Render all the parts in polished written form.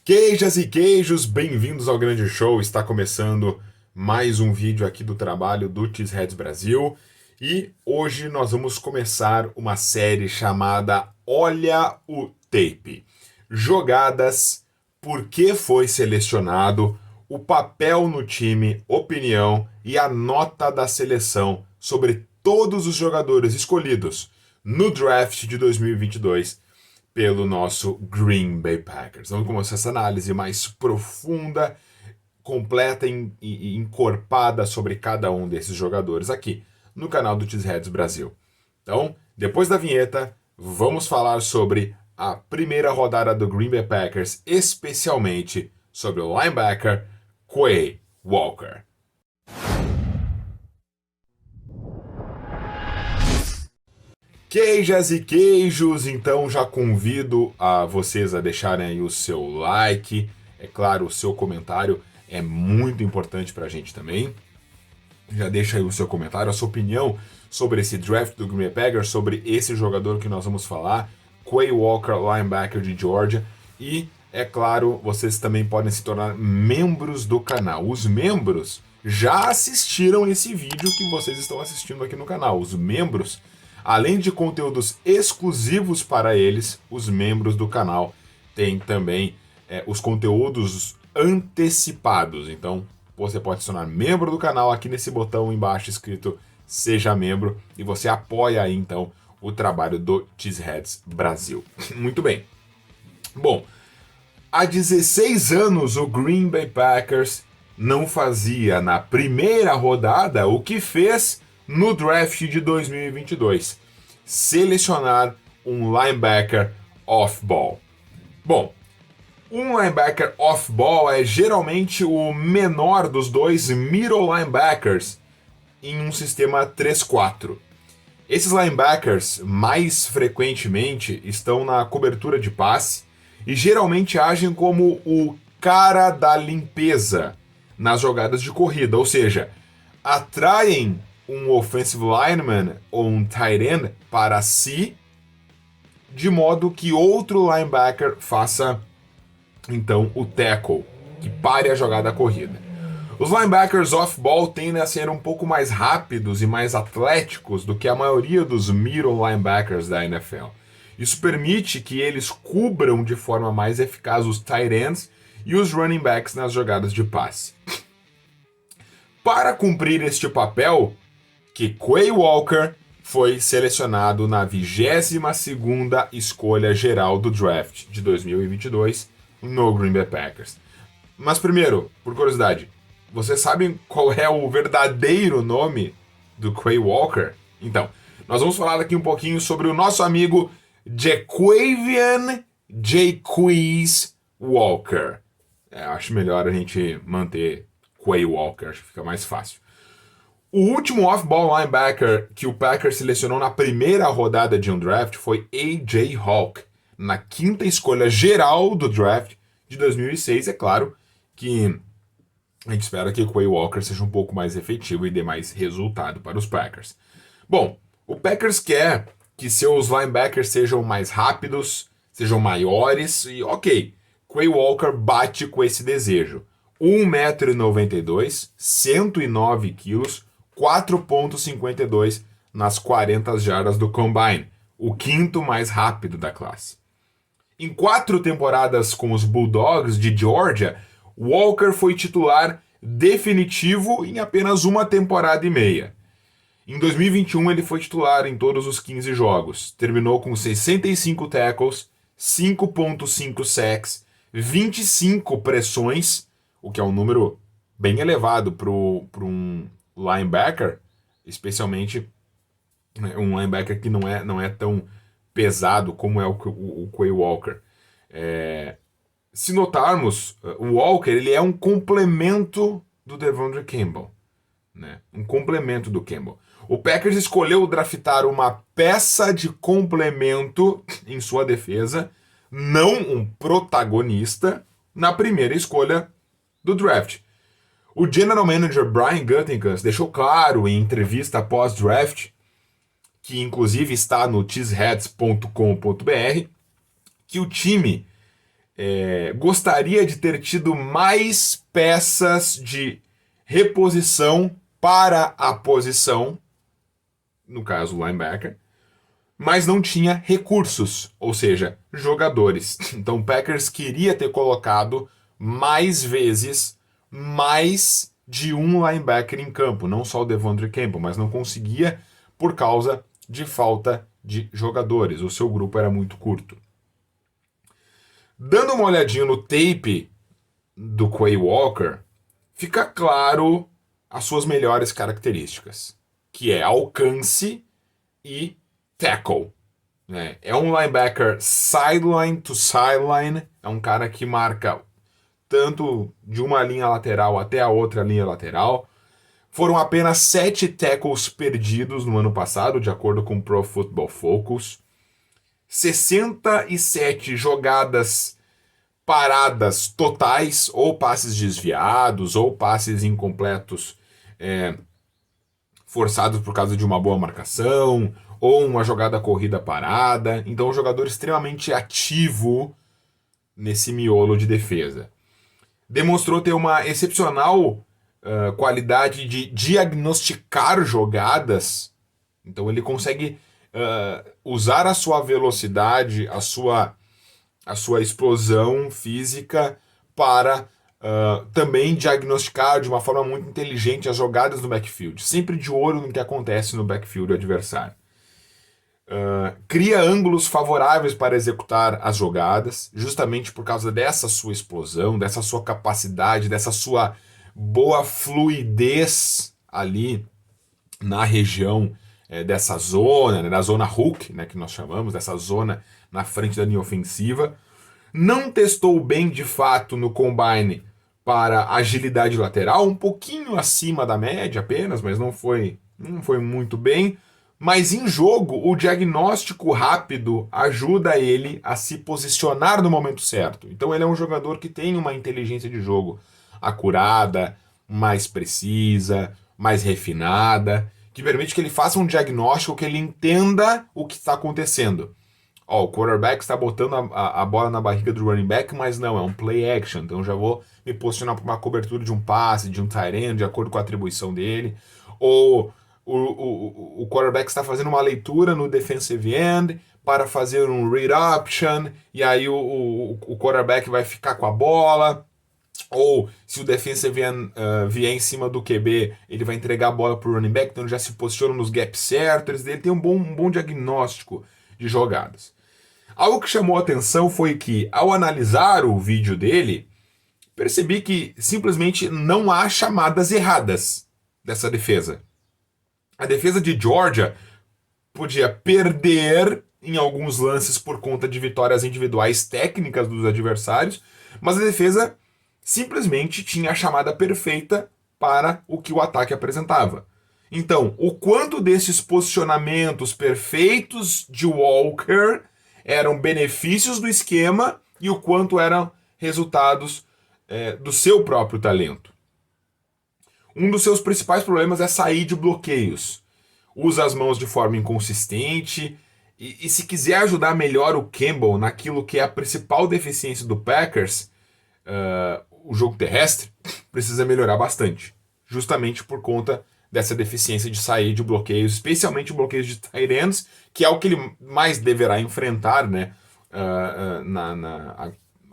Queijas e queijos, bem-vindos ao grande show. Está começando mais um vídeo aqui do trabalho do Cheeseheads Brasil. E hoje nós vamos começar uma série chamada Olha o Tape. Jogadas, por que foi selecionado, o papel no time, opinião e a nota da seleção sobre todos os jogadores escolhidos no draft de 2022 pelo nosso Green Bay Packers. Vamos começar essa análise mais profunda, completa e encorpada sobre cada um desses jogadores aqui no canal do Cheeseheads Brasil. Então, depois da vinheta, vamos falar sobre a primeira rodada do Green Bay Packers, especialmente sobre o linebacker Quay Walker. Queijas e queijos, então já convido a vocês a deixarem aí o seu like. É claro, o seu comentário é muito importante pra gente também. Já deixa aí o seu comentário, a sua opinião sobre esse draft do Green Bay Packers, sobre esse jogador que nós vamos falar, Quay Walker, linebacker de Georgia. E, é claro, vocês também podem se tornar membros do canal. Os membros já assistiram esse vídeo que vocês estão assistindo aqui no canal. Os membros, além de conteúdos exclusivos para eles, os membros do canal têm também os conteúdos antecipados. Então, você pode se tornar membro do canal aqui nesse botão embaixo escrito Seja Membro e você apoia aí, então, o trabalho do Cheeseheads Brasil. Muito bem. Bom, há 16 anos o Green Bay Packers não fazia na primeira rodada o que fez no draft de 2022, selecionar um linebacker off-ball. Bom, um linebacker off-ball é geralmente o menor dos dois middle linebackers em um sistema 3-4. Esses linebackers, mais frequentemente, estão na cobertura de passe e geralmente agem como o cara da limpeza nas jogadas de corrida, ou seja, atraem um offensive lineman ou um tight end para si, de modo que outro linebacker faça, então, o tackle, que pare a jogada corrida. Os linebackers off-ball tendem a ser um pouco mais rápidos e mais atléticos do que a maioria dos middle linebackers da NFL. Isso permite que eles cubram de forma mais eficaz os tight ends e os running backs nas jogadas de passe. Para cumprir este papel, que Quay Walker foi selecionado na 22ª escolha geral do draft de 2022 no Green Bay Packers. Mas primeiro, por curiosidade, vocês sabem qual é o verdadeiro nome do Quay Walker? Então, nós vamos falar aqui um pouquinho sobre o nosso amigo Jaquavian Jayquez Walker. Acho melhor a gente manter Quay Walker, acho que fica mais fácil. O último off-ball linebacker que o Packers selecionou na primeira rodada de um draft foi A.J. Hawk, na 5ª escolha geral do draft de 2006. É claro que a gente espera que o Quay Walker seja um pouco mais efetivo e dê mais resultado para os Packers. Bom, o Packers quer que seus linebackers sejam mais rápidos, sejam maiores e ok, Quay Walker bate com esse desejo. 1,92 m, 109 kg, 4,52 nas 40 jardas do Combine, o 5º mais rápido da classe. Em 4 temporadas com os Bulldogs de Georgia, Walker foi titular definitivo em apenas uma temporada e meia. Em 2021 ele foi titular em todos os 15 jogos, terminou com 65 tackles, 5,5 sacks, 25 pressões, o que é um número bem elevado para um linebacker, especialmente um linebacker que não é tão pesado como é o Quay Walker. Se notarmos, o Walker ele é um complemento do Devondre Campbell, né? Um complemento do Campbell. O Packers escolheu draftar uma peça de complemento em sua defesa, não um protagonista, na primeira escolha do draft. O General Manager Brian Gutekunst deixou claro em entrevista pós-draft, que inclusive está no cheeseheads.com.br, que o time gostaria de ter tido mais peças de reposição para a posição, no caso o linebacker, mas não tinha recursos, ou seja, jogadores. Então o Packers queria ter colocado mais vezes mais de um linebacker em campo, não só o Devondre Campbell, mas não conseguia por causa de falta de jogadores. O seu grupo era muito curto. Dando uma olhadinha no tape do Quay Walker, fica claro as suas melhores características, que é alcance e tackle. É um linebacker sideline to sideline, é um cara que marca tanto de uma linha lateral até a outra linha lateral. Foram apenas 7 tackles perdidos no ano passado, de acordo com o Pro Football Focus. 67 jogadas paradas totais, ou passes desviados, ou passes incompletos forçados por causa de uma boa marcação, ou uma jogada corrida parada. Então, um jogador extremamente ativo nesse miolo de defesa. Demonstrou ter uma excepcional qualidade de diagnosticar jogadas. Então, ele consegue usar a sua velocidade, a sua explosão física para também diagnosticar de uma forma muito inteligente as jogadas no backfield, sempre de olho no que acontece no backfield adversário. Cria ângulos favoráveis para executar as jogadas, justamente por causa dessa sua explosão, dessa sua capacidade, dessa sua boa fluidez ali na região dessa zona, né, da zona hook, né, que nós chamamos, dessa zona na frente da linha ofensiva. Não testou bem de fato no combine para agilidade lateral, um pouquinho acima da média apenas, mas não foi muito bem. Mas em jogo, o diagnóstico rápido ajuda ele a se posicionar no momento certo. Então ele é um jogador que tem uma inteligência de jogo acurada, mais precisa, mais refinada, que permite que ele faça um diagnóstico, que ele entenda o que está acontecendo. O quarterback está botando a bola na barriga do running back, mas não, é um play action. Então já vou me posicionar para uma cobertura de um passe, de um tight end, de acordo com a atribuição dele. Ou o quarterback está fazendo uma leitura no defensive end para fazer um read option, e aí o quarterback vai ficar com a bola. Ou se o defensive end vier em cima do QB, ele vai entregar a bola para o running back, então ele já se posiciona nos gaps certos. Ele tem um bom diagnóstico de jogadas. Algo que chamou a atenção foi que, ao analisar o vídeo dele, percebi que simplesmente não há chamadas erradas dessa defesa. A defesa de Georgia podia perder em alguns lances por conta de vitórias individuais técnicas dos adversários, mas a defesa simplesmente tinha a chamada perfeita para o que o ataque apresentava. Então, o quanto desses posicionamentos perfeitos de Walker eram benefícios do esquema e o quanto eram resultados do seu próprio talento. Um dos seus principais problemas é sair de bloqueios. Usa as mãos de forma inconsistente e se quiser ajudar melhor o Campbell naquilo que é a principal deficiência do Packers, o jogo terrestre, precisa melhorar bastante. Justamente por conta dessa deficiência de sair de bloqueios, especialmente bloqueios de tight ends, que é o que ele mais deverá enfrentar, né,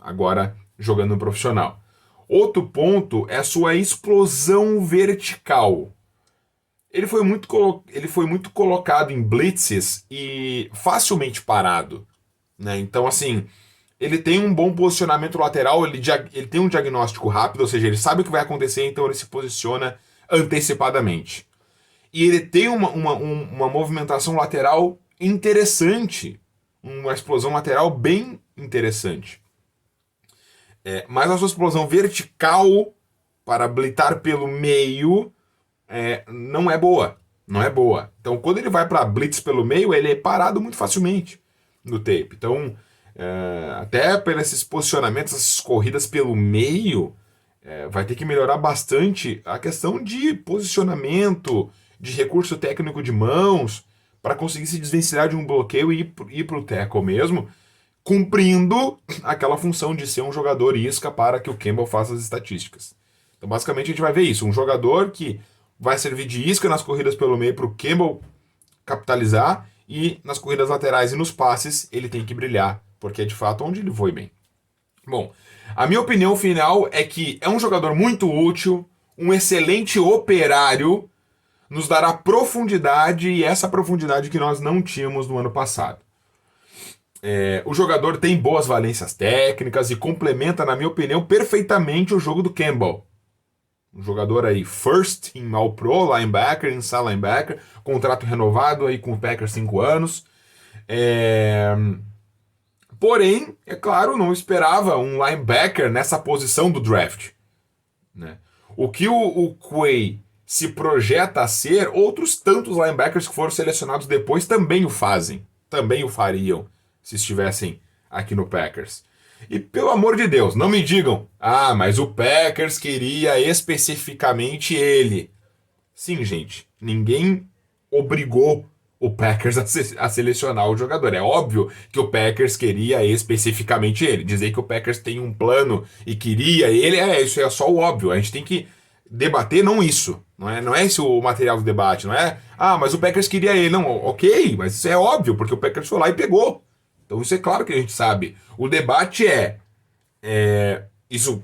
agora jogando no profissional. Outro ponto é a sua explosão vertical. Ele foi muito colocado em blitzes e facilmente parado, né? Então, assim, ele tem um bom posicionamento lateral, ele tem um diagnóstico rápido, ou seja, ele sabe o que vai acontecer, então ele se posiciona antecipadamente. E ele tem uma movimentação lateral interessante, uma explosão lateral bem interessante. Mas a sua explosão vertical para blitzar pelo meio não é boa. Não é boa. Então, quando ele vai para blitz pelo meio, ele é parado muito facilmente no tape. Então, até por esses posicionamentos, essas corridas pelo meio, vai ter que melhorar bastante a questão de posicionamento, de recurso técnico de mãos, para conseguir se desvencilhar de um bloqueio e ir para o tackle mesmo, cumprindo aquela função de ser um jogador isca para que o Campbell faça as estatísticas. Então, basicamente, a gente vai ver isso. Um jogador que vai servir de isca nas corridas pelo meio para o Campbell capitalizar, e nas corridas laterais e nos passes ele tem que brilhar, porque é de fato onde ele foi bem. Bom, a minha opinião final é que é um jogador muito útil, um excelente operário, nos dará profundidade, e essa profundidade que nós não tínhamos no ano passado. O jogador tem boas valências técnicas e complementa, na minha opinião, perfeitamente o jogo do Campbell. Um jogador aí, first team All-Pro, linebacker, inside linebacker, contrato renovado aí com o Packers 5 anos. Porém, é claro, não esperava um linebacker nessa posição do draft, né? O que o Quay se projeta a ser, outros tantos linebackers que foram selecionados depois também o fazem, também o fariam, se estivessem aqui no Packers. E pelo amor de Deus, não me digam, mas o Packers queria especificamente ele. Sim, gente, ninguém obrigou o Packers a selecionar o jogador. É óbvio que o Packers queria especificamente ele. Dizer que o Packers tem um plano e queria ele, isso é só o óbvio. A gente tem que debater não isso. Não é esse o material do debate, não é? Mas o Packers queria ele. Não, ok, mas isso é óbvio, porque o Packers foi lá e pegou. Então isso é claro que a gente sabe. O debate isso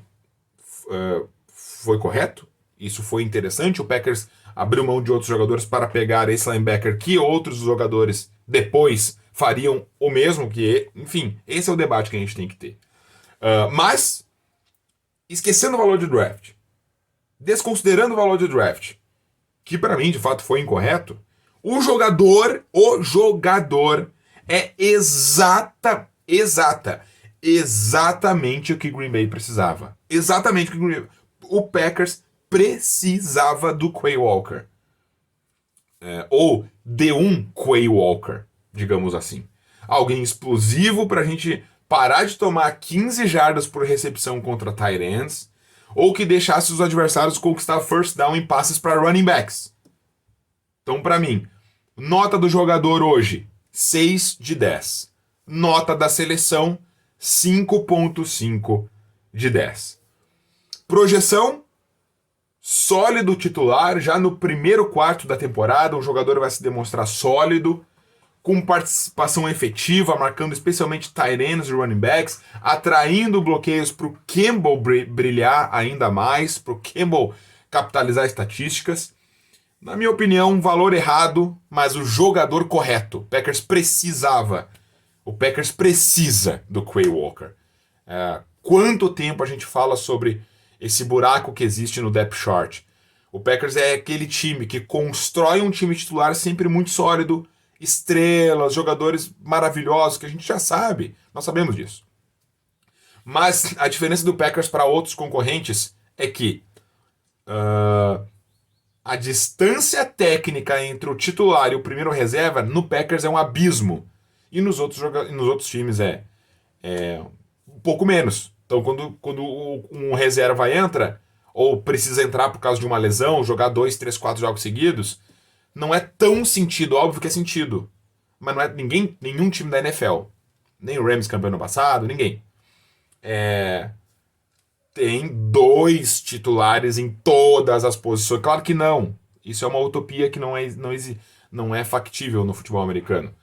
foi correto? Isso foi interessante? O Packers abriu mão de outros jogadores para pegar esse linebacker que outros jogadores depois fariam o mesmo que ele. Enfim, esse é o debate que a gente tem que ter. Mas, esquecendo o valor de draft, desconsiderando o valor de draft, que para mim de fato foi incorreto, o jogador é exatamente o que Green Bay precisava. Exatamente o que Green Bay... O Packers precisava do Quay Walker. Ou de um Quay Walker, digamos assim. Alguém explosivo pra gente parar de tomar 15 jardas por recepção contra tight ends, ou que deixasse os adversários conquistar first down em passes para running backs. Então, pra mim, nota do jogador hoje, 6 de 10. Nota da seleção, 5.5 de 10. Projeção, sólido titular, já no primeiro quarto da temporada, o jogador vai se demonstrar sólido, com participação efetiva, marcando especialmente tight ends e running backs, atraindo bloqueios para o Campbell brilhar ainda mais, para o Campbell capitalizar estatísticas. Na minha opinião, um valor errado, mas o jogador correto. O Packers precisa do Quay Walker. Quanto tempo a gente fala sobre esse buraco que existe no depth chart? O Packers é aquele time que constrói um time titular sempre muito sólido, estrelas, jogadores maravilhosos, que a gente já sabe, nós sabemos disso. Mas a diferença do Packers para outros concorrentes é que a distância técnica entre o titular e o primeiro reserva no Packers é um abismo. E nos outros times é um pouco menos. Então, quando um reserva entra, ou precisa entrar por causa de uma lesão, jogar 2, 3, 4 jogos seguidos, não é tão sentido. Óbvio que é sentido. Mas não é nenhum time da NFL. Nem o Rams campeão ano passado, ninguém. Tem 2 titulares em todas as posições. Claro que não. Isso é uma utopia que não é factível no futebol americano.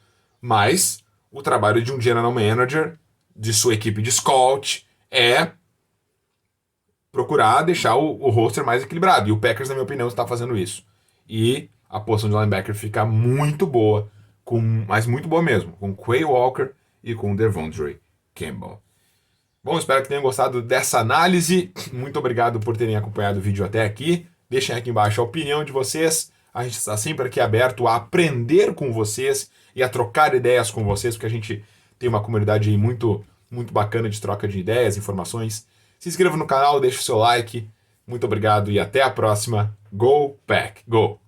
Mas o trabalho de um general manager, de sua equipe de scout, é procurar deixar o roster mais equilibrado. E o Packers, na minha opinião, está fazendo isso. E a posição de linebacker fica muito boa, mas muito boa mesmo, com Quay Walker e com Devondre Campbell. Bom, espero que tenham gostado dessa análise. Muito obrigado por terem acompanhado o vídeo até aqui. Deixem aqui embaixo a opinião de vocês. A gente está sempre aqui aberto a aprender com vocês e a trocar ideias com vocês, porque a gente tem uma comunidade aí muito, muito bacana de troca de ideias, informações. Se inscreva no canal, deixe o seu like. Muito obrigado e até a próxima. Go Pack! Go!